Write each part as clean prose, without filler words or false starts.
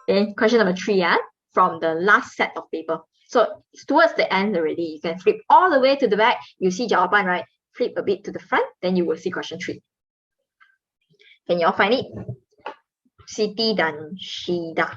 Okay, question number 3, from the last set of paper. So it's towards the end already. You can flip all the way to the back. You see jawapan, right? Flip a bit to the front, then you will see question 3. Can you all find it? Siti dan Shida.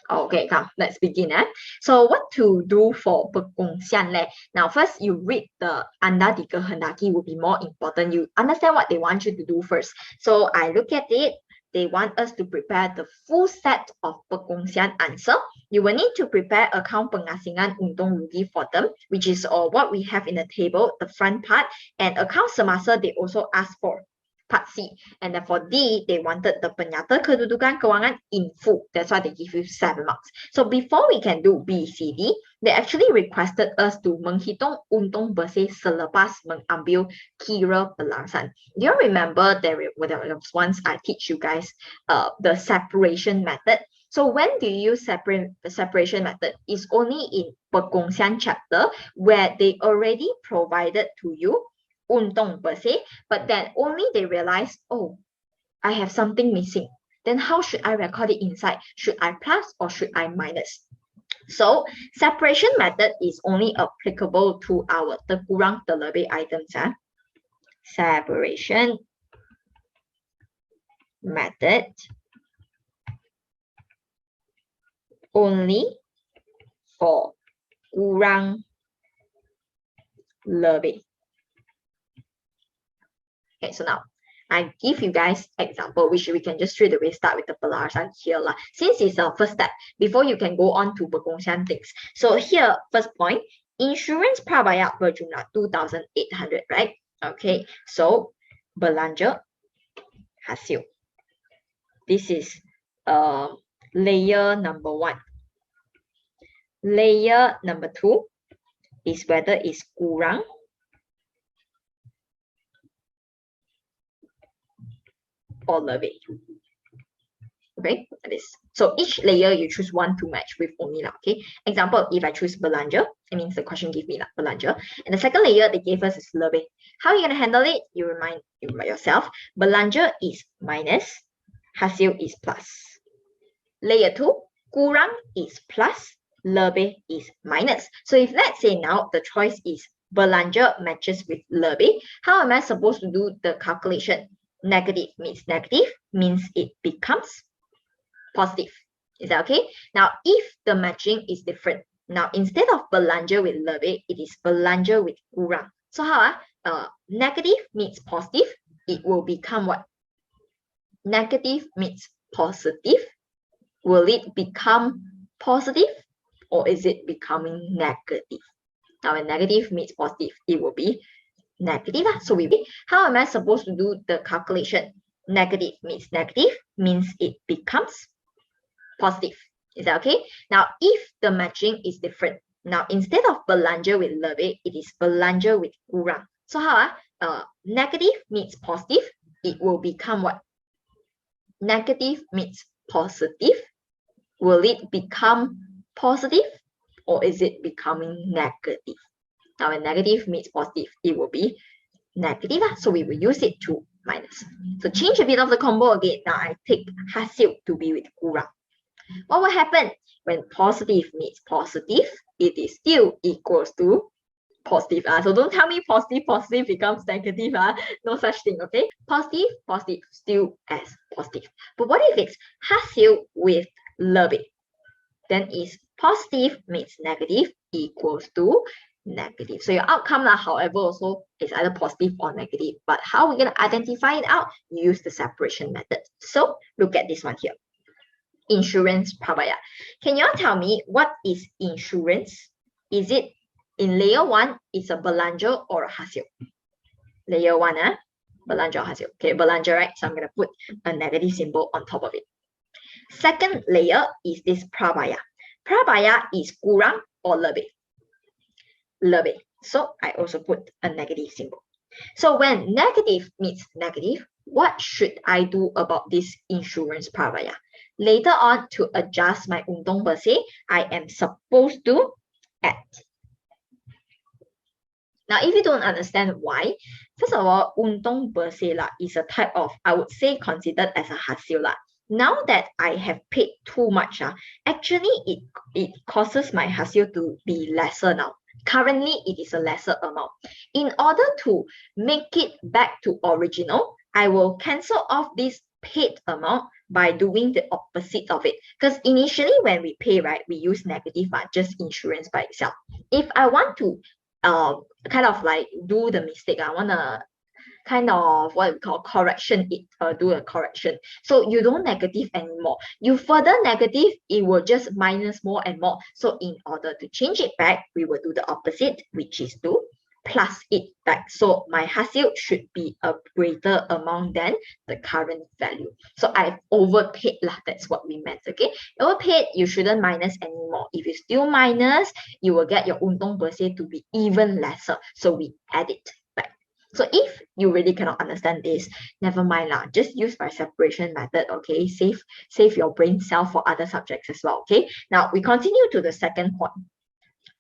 Okay, come, let's begin. So what to do for Perkongsian leh? Now, first you read the anda dikehendaki will be more important. You understand what they want you to do first. So I look at it. They want us to prepare the full set of Perkongsian answer. You will need to prepare account pengasingan untung rugi for them, which is what we have in the table, the front part. And account semasa, they also ask for part C. And then for D, they wanted the penyata kedudukan keuangan in full. That's why they give you 7 marks. So before we can do B, C, D, they actually requested us to menghitung untung bersih selepas mengambil kira pelarasan. Do you remember there was once I teach you guys the separation method? So when do you use separation method? Is only in Perkongsian chapter where they already provided to you untung bersih, but then only they realize, oh, I have something missing. Then how should I record it inside? Should I plus or should I minus? So separation method is only applicable to our terkurang terlebih items. Separation method only for kurang lebih. Okay, so now I give you guys example, which we can just straight away start with the pelarasan here lah. Since it's our first step, before you can go on to Perkongsian things. So here, first point, insurance prabayar berjumlah 2,800, right? Okay, so belanja hasil. This is layer number 1. Layer number 2 is whether it's kurang or lebih. Okay, that is. So each layer you choose one to match with only lah. Okay. Example, if I choose belanja, it means the question give me lah belanja. And the second layer they gave us is lebih. How are you gonna handle it? You remind yourself. Belanja is minus, hasil is plus. Layer 2, kurang is plus, lebih is minus. So if let's say now the choice is belanja matches with lebih, how am I supposed to do the calculation? Negative means it becomes positive. Is that okay? Now, if the matching is different, now instead of belanja with lebih, it is belanja with kurang. So how? Negative meets positive, it will become what? Negative meets positive. Will it become positive or is it becoming negative? Now, when negative meets positive, it will be negative. So how am I supposed to do the calculation? Negative means it becomes positive. Is that okay? Now, if the matching is different, now instead of belanja with lebih, it is belanja with kurang. So how? Negative meets positive, it will become what? Negative meets positive. Will it become positive or is it becoming negative? Now, when negative meets positive, it will be negative. So we will use it to minus. So change a bit of the combo again. Now I take hasil to be with kurang. What will happen when positive meets positive? It is still equals to positive. So don't tell me positive becomes negative. No such thing, okay? Positive, still as positive. But what if it's hasil with lebih? Then is positive meets negative equals to negative. So your outcome, however, also is either positive or negative. But how we're going to identify it out? You use the separation method. So look at this one here. Insurance prabayar. Can you all tell me what is insurance? Is it in layer 1, it's a belanja or a hasil? Layer 1, belanja or hasil. Okay, belanja, right? So I'm going to put a negative symbol on top of it. Second layer is this prabayar. Prabayar is kurang or lebih? Lebih. So I also put a negative symbol. So when negative meets negative, what should I do about this insurance prabayar? Later on, to adjust my untung bersih, I am supposed to add. Now, if you don't understand why, first of all, untung per se lah is a type of, I would say, considered as a hasil lah. Now that I have paid too much, actually it causes my hasil to be lesser now. Currently, it is a lesser amount. In order to make it back to original, I will cancel off this paid amount by doing the opposite of it. Because initially when we pay, right, we use negative, just insurance by itself. If I want to kind of like do the mistake, I want to kind of what we call correction it, do a correction. So you don't negative anymore. You further negative, it will just minus more and more. So in order to change it back, we will do the opposite, which is to plus it back. So my hasil should be a greater amount than the current value. So I've overpaid lah. That's what we meant. Okay, overpaid, you shouldn't minus anymore. If you still minus, you will get your untung per se to be even lesser. So we add it back. So if you really cannot understand this, never mind lah. Just use by separation method. Okay, save your brain cell for other subjects as well. Okay, now we continue to the second point.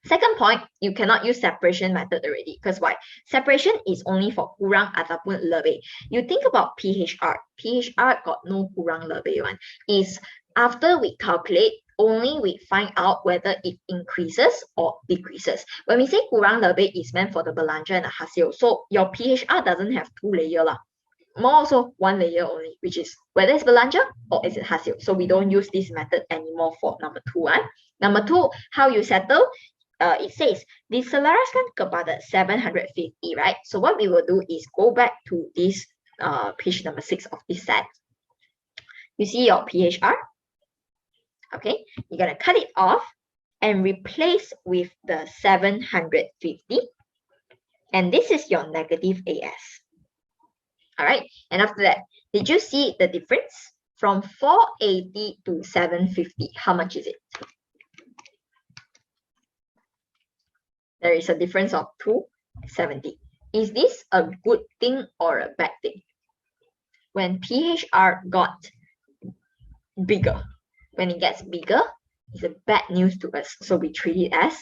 Second point, you cannot use separation method already. Because why? Separation is only for kurang ataupun lebih. You think about PHR. PHR got no kurang lebih one. Is after we calculate, only we find out whether it increases or decreases. When we say kurang lebih, is meant for the belanja and the hasil. So your PHR doesn't have two layers lah. More also one layer only, which is whether it's belanja or is it hasil. So we don't use this method anymore for number 2. Number 2, how you settle? It says diselaraskan kepada 750, right? So what we will do is go back to this page number 6 of this set. You see your PHR? Okay, you're gonna cut it off and replace with the 750, and this is your negative AS. All right, and after that, did you see the difference from 480 to 750? How much is it? There is a difference of 270. Is this a good thing or a bad thing? When PHR got bigger, when it gets bigger, it's a bad news to us. So we treat it as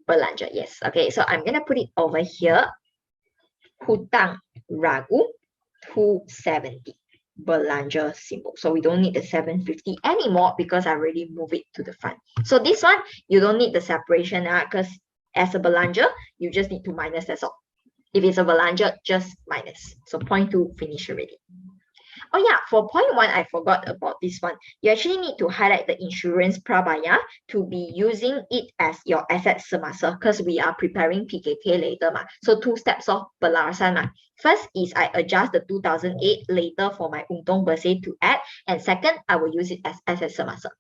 belanja. Yes. Okay, so I'm going to put it over here. Hutang ragu 270. Belanja symbol. So we don't need the 750 anymore because I already moved it to the front. So this one, you don't need the separation because as a belanja, you just need to minus, that's all. If it's a belanja, just minus. So point 2 finish already. Oh yeah, for point 1, I forgot about this one. You actually need to highlight the insurance prabaya to be using it as your asset semasa because we are preparing PKK later. So 2 steps of pelarasan. First is I adjust the 2008 later for my untung per se to add. And second, I will use it as asset semasa.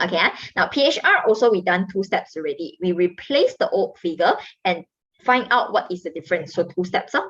Okay, now PHR also we done 2 steps already. We replace the old figure and find out what is the difference. So 2 steps up.